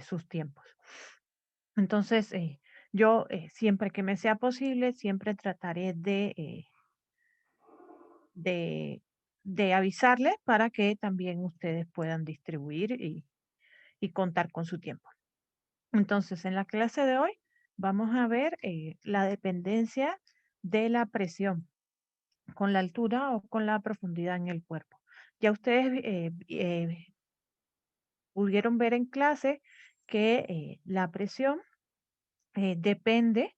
sus tiempos. Entonces, yo siempre que me sea posible, siempre trataré de, de avisarle para que también ustedes puedan distribuir y contar con su tiempo. Entonces, en la clase de hoy vamos a ver la dependencia de la presión con la altura o con la profundidad en el cuerpo. Ya ustedes pudieron ver en clase que la presión depende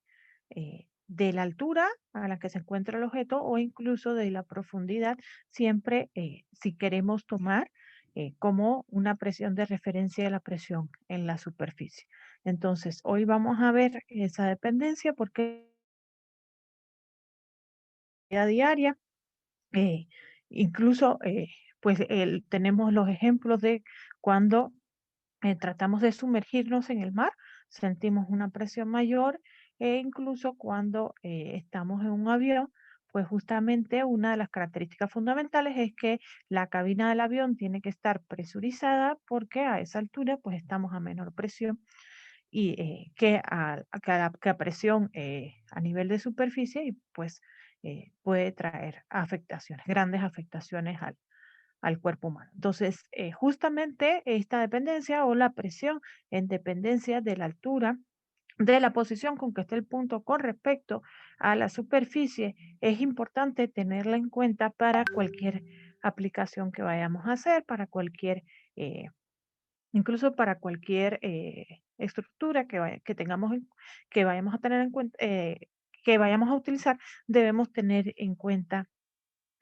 de la altura a la que se encuentra el objeto o incluso de la profundidad, siempre si queremos tomar como una presión de referencia de la presión en la superficie. Entonces, hoy vamos a ver esa dependencia porque a diaria, eh, incluso pues tenemos los ejemplos de cuando tratamos de sumergirnos en el mar, sentimos una presión mayor e incluso cuando estamos en un avión, pues justamente una de las características fundamentales es que la cabina del avión tiene que estar presurizada porque a esa altura pues estamos a menor presión y que a presión a nivel de superficie y pues puede traer afectaciones, grandes afectaciones al cuerpo humano. Entonces, justamente esta dependencia o la presión en dependencia de la altura, de la posición con que esté el punto con respecto a la superficie, es importante tenerla en cuenta para cualquier aplicación que vayamos a hacer, para cualquier, incluso para cualquier estructura que tengamos, que vayamos a tener en cuenta, que vayamos a utilizar, debemos tener en cuenta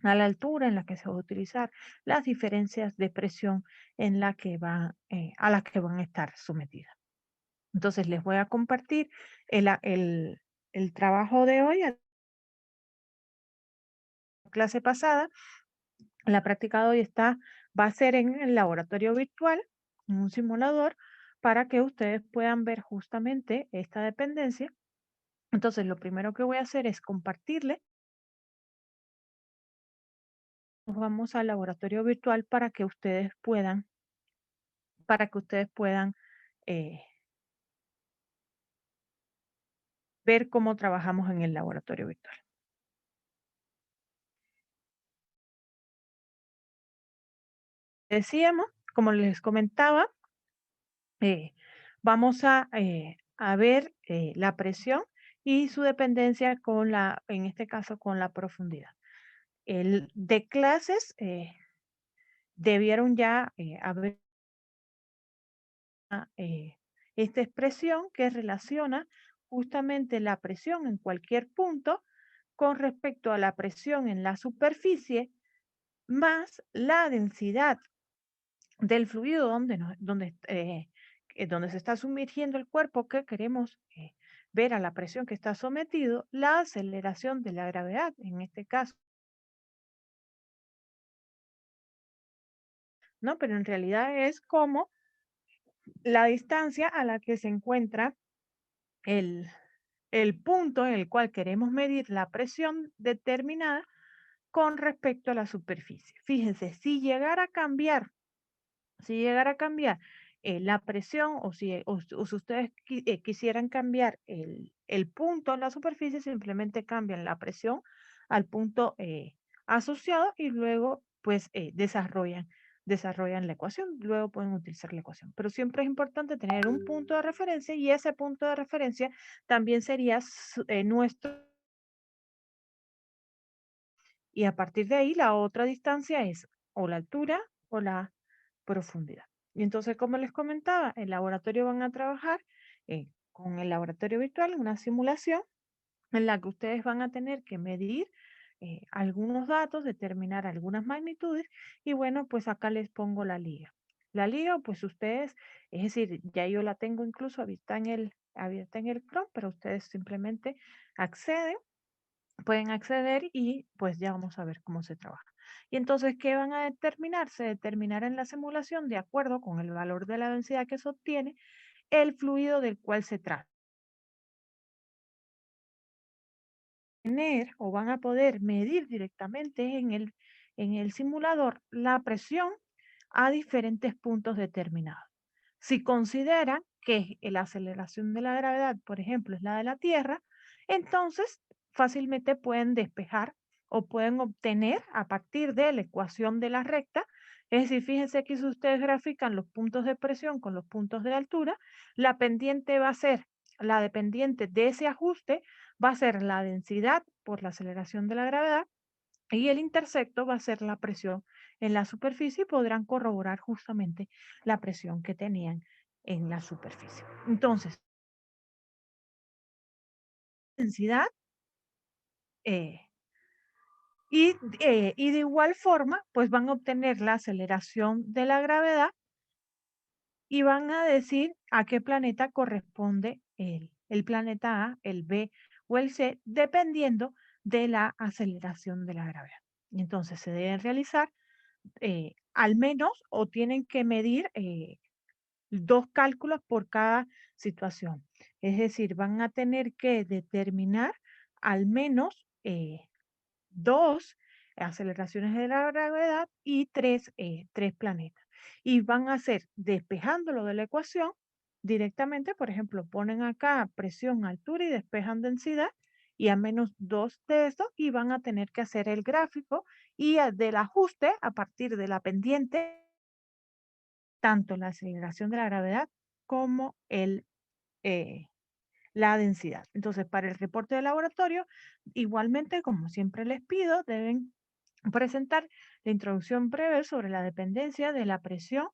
a la altura en la que se va a utilizar, las diferencias de presión en la que a las que van a estar sometidas. Entonces les voy a compartir el trabajo de hoy, la clase pasada. La práctica de hoy va a ser en el laboratorio virtual, en un simulador, para que ustedes puedan ver justamente esta dependencia. Entonces lo primero que voy a hacer es compartirle. Nos vamos al laboratorio virtual para que ustedes puedan eh, ver cómo trabajamos en el laboratorio virtual. Decíamos, como les comentaba, eh, vamos a ver la presión y su dependencia en este caso, con la profundidad. El de clases debieron ya haber eh, esta expresión que relaciona justamente la presión en cualquier punto con respecto a la presión en la superficie más la densidad del fluido donde se está sumergiendo el cuerpo que queremos ver a la presión que está sometido, la aceleración de la gravedad, en este caso, ¿no? Pero en realidad es como la distancia a la que se encuentra el, el punto en el cual queremos medir la presión determinada con respecto a la superficie. Fíjense, si llegara a cambiar la presión o si ustedes quisieran cambiar el punto en la superficie, simplemente cambian la presión al punto asociado y luego pues desarrollan la ecuación, luego pueden utilizar la ecuación. Pero siempre es importante tener un punto de referencia y ese punto de referencia también sería nuestro, y a partir de ahí la otra distancia es o la altura o la profundidad. Y entonces, como les comentaba, el laboratorio van a trabajar con el laboratorio virtual, una simulación en la que ustedes van a tener que medir algunos datos, determinar algunas magnitudes y bueno, pues acá les pongo la liga. La liga, pues ustedes, es decir, ya yo la tengo incluso abierta en el Chrome, pero ustedes simplemente acceden pueden acceder y pues ya vamos a ver cómo se trabaja. Y entonces, ¿qué van a determinar? Se determinará en la simulación, de acuerdo con el valor de la densidad que se obtiene, el fluido del cual se trata. Tener o van a poder medir directamente en el simulador la presión a diferentes puntos determinados. Si consideran que la aceleración de la gravedad, por ejemplo, es la de la Tierra, entonces fácilmente pueden despejar o pueden obtener a partir de la ecuación de la recta. Es decir, fíjense que si ustedes grafican los puntos de presión con los puntos de altura, la pendiente va a ser, la dependiente de ese ajuste va a ser la densidad por la aceleración de la gravedad y el intersecto va a ser la presión en la superficie y podrán corroborar justamente la presión que tenían en la superficie. Entonces, densidad y de igual forma, pues van a obtener la aceleración de la gravedad y van a decir a qué planeta corresponde el planeta A, el B o el C, dependiendo de la aceleración de la gravedad. Y entonces se deben realizar al menos o tienen que medir 2 cálculos por cada situación. Es decir, van a tener que determinar al menos 2 aceleraciones de la gravedad y 3 planetas. Y van a hacer, despejándolo de la ecuación, directamente, por ejemplo, ponen acá presión, altura y despejan densidad y a menos 2 de esto y van a tener que hacer el gráfico y del ajuste a partir de la pendiente, tanto la aceleración de la gravedad como eh, la densidad. Entonces, para el reporte de laboratorio, igualmente, como siempre les pido, deben presentar la introducción breve sobre la dependencia de la presión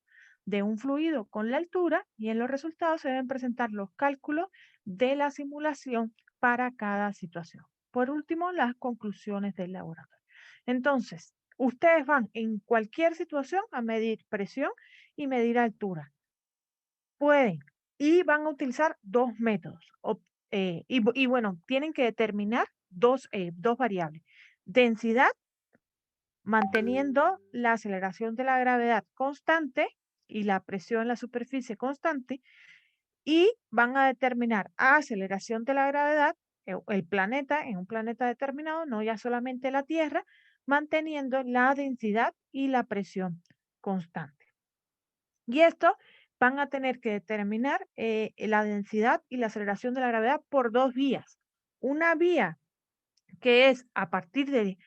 de un fluido con la altura y en los resultados se deben presentar los cálculos de la simulación para cada situación. Por último, las conclusiones del laboratorio. Entonces, ustedes van en cualquier situación a medir presión y medir altura. Pueden y van a utilizar 2 métodos. Y bueno, tienen que determinar dos variables. Densidad, manteniendo la aceleración de la gravedad constante y la presión en la superficie constante. Y van a determinar aceleración de la gravedad, el planeta, en un planeta determinado, no ya solamente la Tierra, manteniendo la densidad y la presión constante. Y esto van a tener que determinar la densidad y la aceleración de la gravedad por 2 vías. Una vía que es a partir de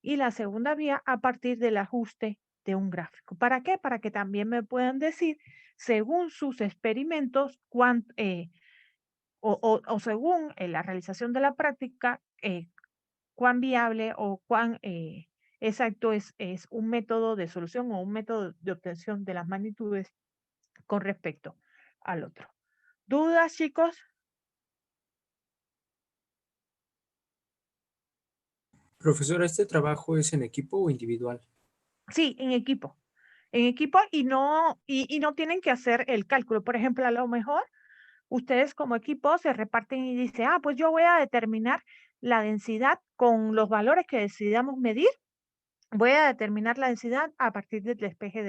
y la segunda vía a partir del ajuste de un gráfico. ¿Para qué? Para que también me puedan decir, según sus experimentos, o según la realización de la práctica, cuán viable o cuán exacto es un método de solución o un método de obtención de las magnitudes con respecto al otro. ¿Dudas, chicos? Profesora, ¿este trabajo es en equipo o individual? Sí, en equipo. En equipo y no tienen que hacer el cálculo. Por ejemplo, a lo mejor ustedes como equipo se reparten y dicen, ah, pues yo voy a determinar la densidad con los valores que decidamos medir. Voy a determinar la densidad a partir del despeje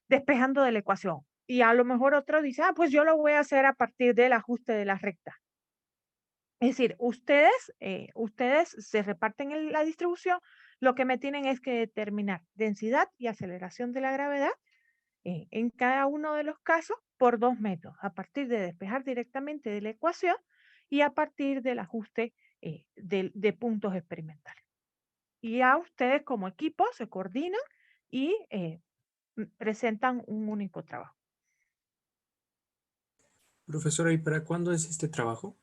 despejando de la ecuación. Y a lo mejor otro dice, ah, pues yo lo voy a hacer a partir del ajuste de la recta. Es decir, ustedes se reparten la distribución, lo que me tienen es que determinar densidad y aceleración de la gravedad en cada uno de los casos por 2 métodos, a partir de despejar directamente de la ecuación y a partir del ajuste de puntos experimentales. Y ya ustedes como equipo se coordinan y presentan un único trabajo. Profesora, ¿y para cuándo es este trabajo?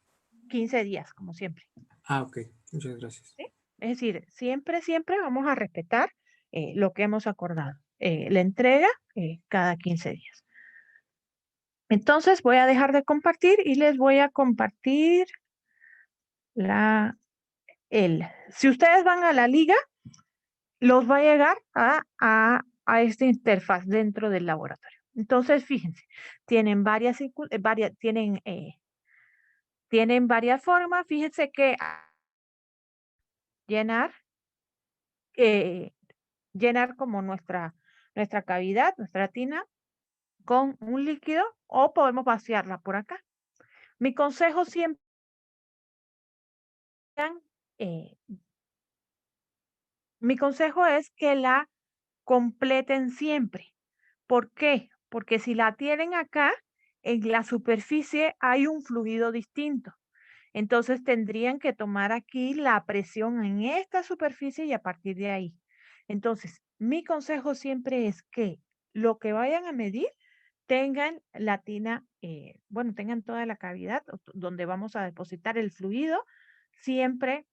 15 días, como siempre. Ah, ok, muchas gracias. ¿Sí? Es decir, siempre vamos a respetar lo que hemos acordado. La entrega cada 15 días. Entonces voy a dejar de compartir y les voy a compartir si ustedes van a la liga, los va a llegar a esta interfaz dentro del laboratorio. Entonces, fíjense, tienen tienen varias formas. Fíjense que llenar, eh, llenar como nuestra cavidad, nuestra tina, con un líquido o podemos vaciarla por acá. Mi consejo siempre eh, mi consejo es que la completen siempre. ¿Por qué? Porque si la tienen acá, en la superficie hay un fluido distinto. Entonces tendrían que tomar aquí la presión en esta superficie y a partir de ahí. Entonces, mi consejo siempre es que lo que vayan a medir tengan la tina, bueno, tengan toda la cavidad donde vamos a depositar el fluido, siempre,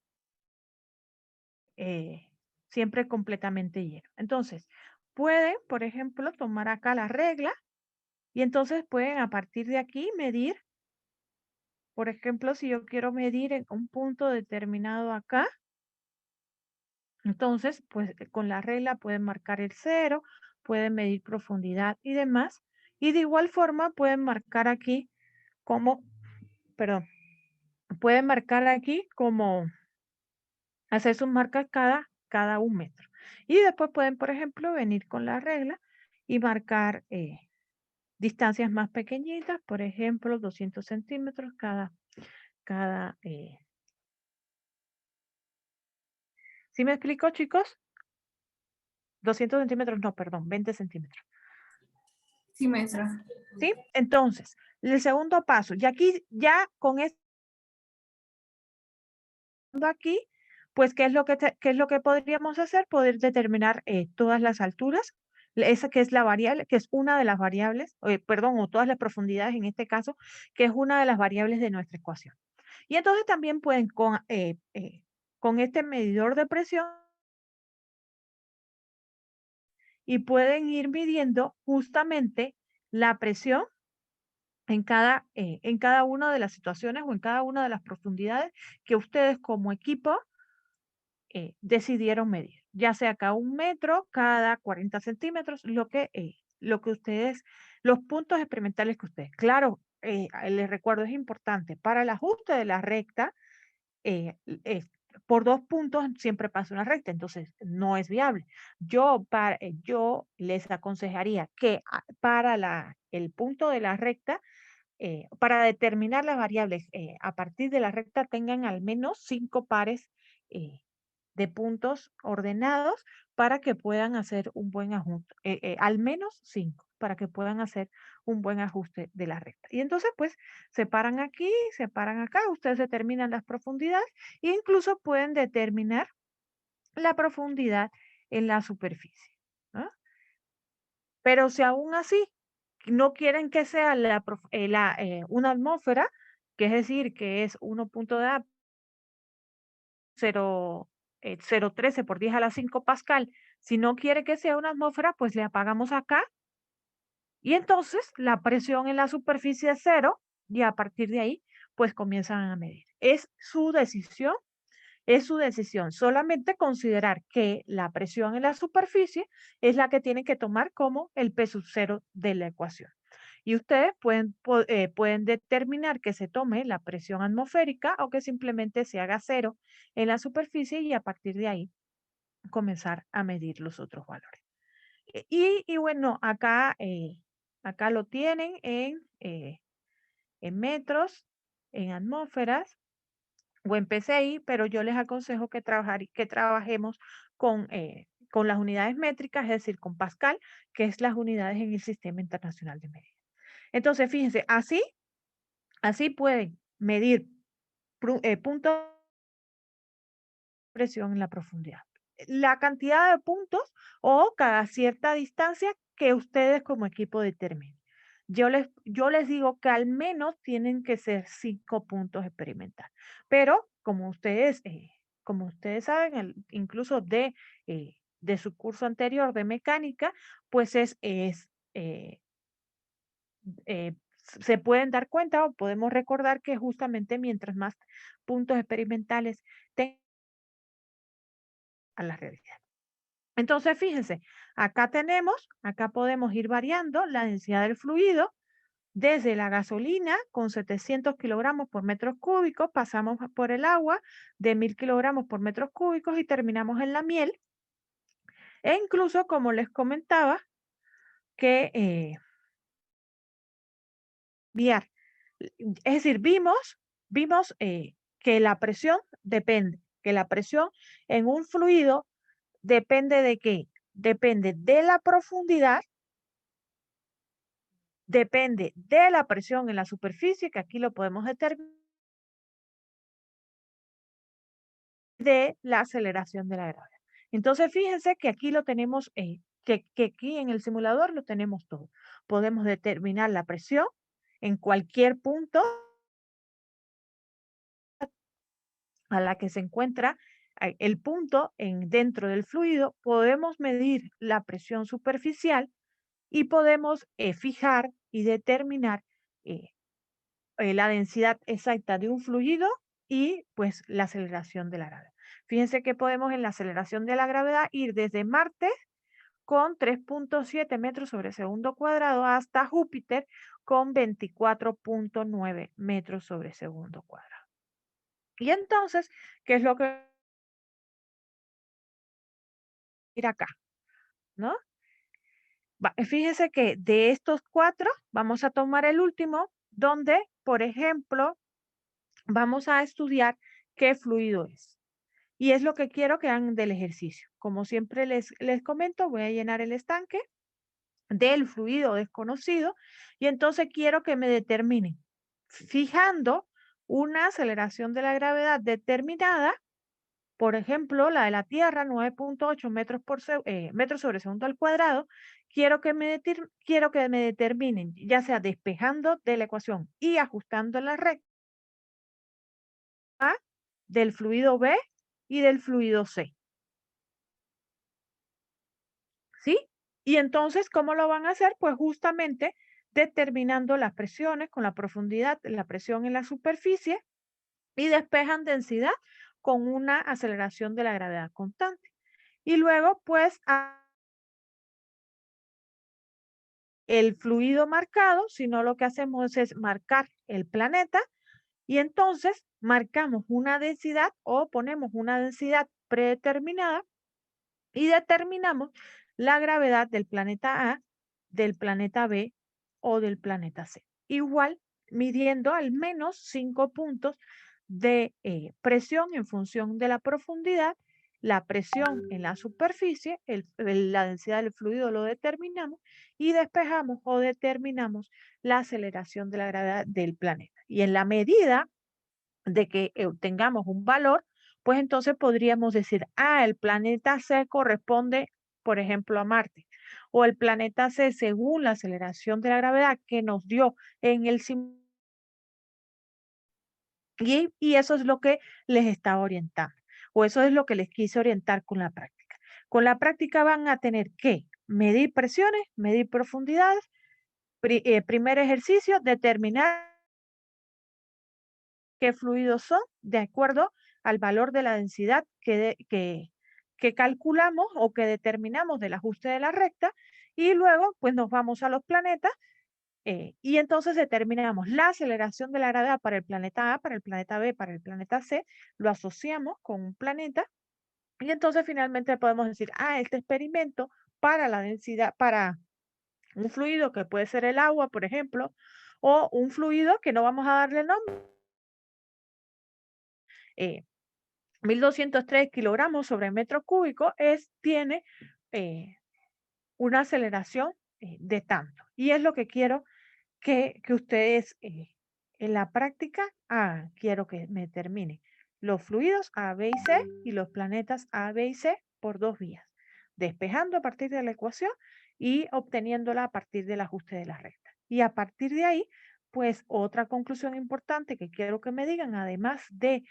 siempre completamente lleno. Entonces, pueden, por ejemplo, tomar acá la regla y entonces pueden a partir de aquí medir. Por ejemplo, si yo quiero medir en un punto determinado acá, entonces, pues con la regla pueden marcar el cero, pueden medir profundidad y demás. Y de igual forma pueden marcar aquí como, perdón, pueden marcar aquí como hacer sus marcas cada 1 metro. Y después pueden, por ejemplo, venir con la regla y marcar distancias más pequeñitas, por ejemplo, 200 centímetros cada. ¿Sí me explico, chicos? 200 centímetros, no, perdón, 20 centímetros. Sí, maestra. ¿Sí? Entonces, el segundo paso, y aquí ya con esto aquí, pues, ¿qué es lo que podríamos hacer? Poder determinar todas las alturas, esa que es la variable, que es una de las variables, perdón, o todas las profundidades en este caso, que es una de las variables de nuestra ecuación. Y entonces también pueden con este medidor de presión y pueden ir midiendo justamente la presión en cada una de las situaciones o en cada una de las profundidades que ustedes como equipo decidieron medir, ya sea cada 1 metro, cada 40 centímetros, lo que ustedes, los puntos experimentales que ustedes. Claro, les recuerdo, es importante, para el ajuste de la recta, por 2 puntos siempre pasa una recta, entonces no es viable. Yo les aconsejaría que para el punto de la recta, para determinar las variables a partir de la recta tengan al menos 5 pares de puntos ordenados para que puedan hacer un buen ajuste, al menos 5, para que puedan hacer un buen ajuste de la recta. Y entonces, pues, se paran aquí, se paran acá, ustedes determinan las profundidades e incluso pueden determinar la profundidad en la superficie, ¿no? Pero si aún así no quieren que sea una atmósfera, que es decir, que es 1.A 0,13 por 10 a la 5 pascal, si no quiere que sea una atmósfera, pues le apagamos acá y entonces la presión en la superficie es cero y a partir de ahí, pues comienzan a medir. Es su decisión, es su decisión. Solamente considerar que la presión en la superficie es la que tienen que tomar como el P sub cero de la ecuación. Y ustedes pueden determinar que se tome la presión atmosférica o que simplemente se haga cero en la superficie y a partir de ahí comenzar a medir los otros valores. Y bueno, acá lo tienen en metros, en atmósferas o en PSI, pero yo les aconsejo que trabajemos con las unidades métricas, es decir, con Pascal, que es las unidades en el Sistema Internacional de Medida. Entonces, fíjense, así pueden medir puntos de presión en la profundidad. La cantidad de puntos o cada cierta distancia que ustedes como equipo determinen. Yo les digo que al menos tienen que ser 5 puntos experimentales. Pero como ustedes saben, incluso de su curso anterior de mecánica, pues se pueden dar cuenta o podemos recordar que justamente mientras más puntos experimentales tengan a la realidad. Entonces, fíjense, acá podemos ir variando la densidad del fluido desde la gasolina con 700 kilogramos por metros cúbicos, pasamos por el agua de 1000 kilogramos por metros cúbicos y terminamos en la miel. E incluso, como les comentaba, que es decir, vimos que la presión depende, que la presión en un fluido depende de qué? depende de la profundidad, depende de la presión en la superficie, que aquí lo podemos determinar, de la aceleración de la gravedad. Entonces, fíjense que aquí lo tenemos, que aquí en el simulador lo tenemos todo. Podemos determinar la presión en cualquier punto a la que se encuentra el punto dentro del fluido. Podemos medir la presión superficial y podemos fijar y determinar la densidad exacta de un fluido y pues la aceleración de la gravedad. Fíjense que podemos en la aceleración de la gravedad ir desde Marte con 3.7 metros sobre segundo cuadrado hasta Júpiter con 24.9 metros sobre segundo cuadrado. Y entonces, ¿qué es lo que ir acá? ¿No? Fíjese que de estos 4 vamos a tomar el último, donde, por ejemplo, vamos a estudiar qué fluido es. Y es lo que quiero que hagan del ejercicio. Como siempre les comento, voy a llenar el estanque del fluido desconocido y entonces quiero que me determinen, fijando una aceleración de la gravedad determinada, por ejemplo, la de la Tierra, 9.8 metros sobre segundo al cuadrado, quiero que me determinen, ya sea despejando de la ecuación y ajustando la recta del fluido B y del fluido C. ¿Sí? Y entonces, ¿cómo lo van a hacer? Pues justamente determinando las presiones con la profundidad, la presión en la superficie y despejan densidad con una aceleración de la gravedad constante. Y luego, pues, el fluido marcado, sino lo que hacemos es marcar el planeta y entonces marcamos una densidad o ponemos una densidad predeterminada y determinamos la gravedad del planeta A, del planeta B o del planeta C. Igual midiendo al menos 5 puntos de presión en función de la profundidad, la presión en la superficie, la densidad del fluido lo determinamos y despejamos o determinamos la aceleración de la gravedad del planeta. Y en la medida de que tengamos un valor, pues entonces podríamos decir, el planeta C corresponde, por ejemplo, a Marte, o el planeta C según la aceleración de la gravedad que nos dio en el simulador. Y eso es lo que les estaba orientando, o eso es lo que les quise orientar con la práctica. Con la práctica van a tener que medir presiones, medir profundidades, primer ejercicio, determinar qué fluidos son de acuerdo al valor de la densidad que calculamos o que determinamos del ajuste de la recta y luego pues nos vamos a los planetas y entonces determinamos la aceleración de la gravedad para el planeta A, para el planeta B, para el planeta C, lo asociamos con un planeta y entonces finalmente podemos decir, este experimento para la densidad, para un fluido que puede ser el agua, por ejemplo, o un fluido que no vamos a darle nombre, 1.203 kilogramos sobre metro cúbico tiene una aceleración de tanto. Y es lo que quiero que ustedes en la práctica quiero que me terminen los fluidos A, B y C y los planetas A, B y C por 2 vías, despejando a partir de la ecuación y obteniéndola a partir del ajuste de la recta. Y a partir de ahí, pues otra conclusión importante que quiero que me digan, además de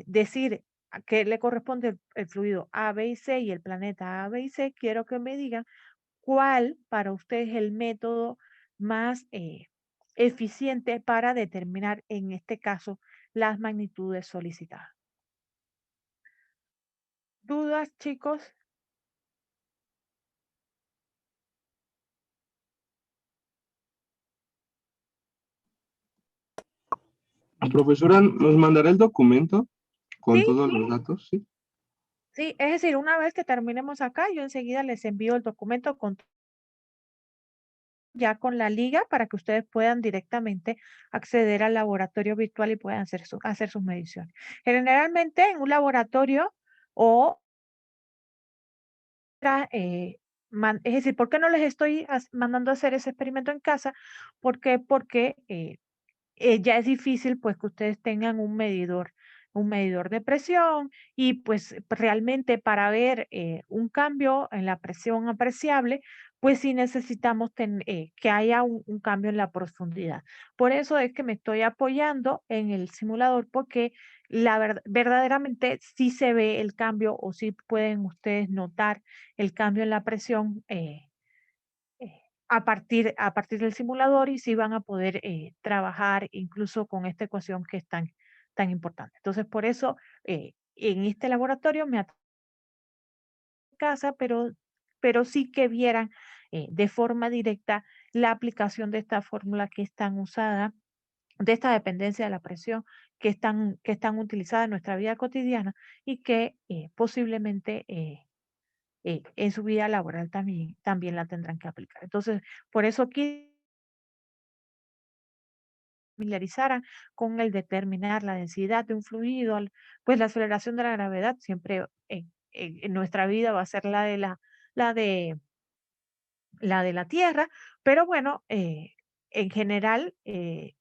decir a qué le corresponde el fluido A, B y C y el planeta A, B y C, quiero que me digan cuál para ustedes es el método más eficiente para determinar, en este caso, las magnitudes solicitadas. ¿Dudas, chicos? Profesora, ¿nos mandará el documento con Sí, todos los datos? Sí. sí, es decir, una vez que terminemos acá, yo enseguida les envío el documento ya con la liga para que ustedes puedan directamente acceder al laboratorio virtual y puedan hacer sus mediciones. Generalmente en un laboratorio o es decir, ¿por qué no les estoy mandando a hacer ese experimento en casa? Porque ya es difícil pues que ustedes tengan un medidor de presión y pues realmente para ver un cambio en la presión apreciable, pues sí necesitamos que haya un cambio en la profundidad. Por eso es que me estoy apoyando en el simulador porque verdaderamente sí se ve el cambio o sí pueden ustedes notar el cambio en la presión a partir del simulador y sí van a poder trabajar incluso con esta ecuación que es tan importante. Entonces, por eso en este laboratorio me casa, pero sí que vieran de forma directa la aplicación de esta fórmula que es tan usada, de esta dependencia de la presión que están utilizadas en nuestra vida cotidiana y que posiblemente en su vida laboral también la tendrán que aplicar. Entonces, por eso aquí familiarizaran con el determinar la densidad de un fluido, pues la aceleración de la gravedad siempre en nuestra vida va a ser la de la Tierra, pero bueno, en general,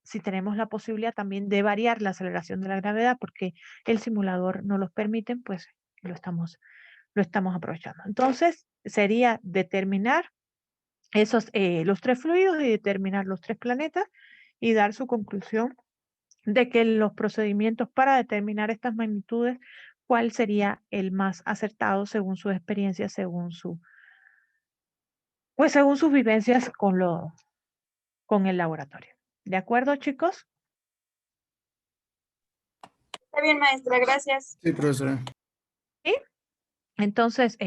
si tenemos la posibilidad también de variar la aceleración de la gravedad, porque el simulador no los permite, pues lo estamos aprovechando. Entonces, sería determinar los 3 fluidos y determinar los 3 planetas y dar su conclusión de que los procedimientos para determinar estas magnitudes, cuál sería el más acertado según su experiencia, según sus vivencias con el laboratorio. ¿De acuerdo, chicos? Está bien, maestra, gracias. Sí, profesora. ¿Sí? Entonces,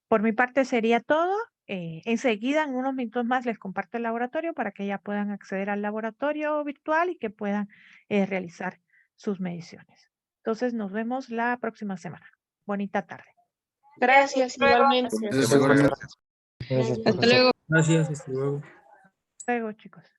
por mi parte sería todo. Enseguida, en unos minutos más, les comparto el laboratorio para que ya puedan acceder al laboratorio virtual y que puedan realizar sus mediciones. Entonces, nos vemos la próxima semana. Bonita tarde. Gracias, igualmente. Gracias. Hasta luego. Gracias, hasta luego. Hasta luego, chicos.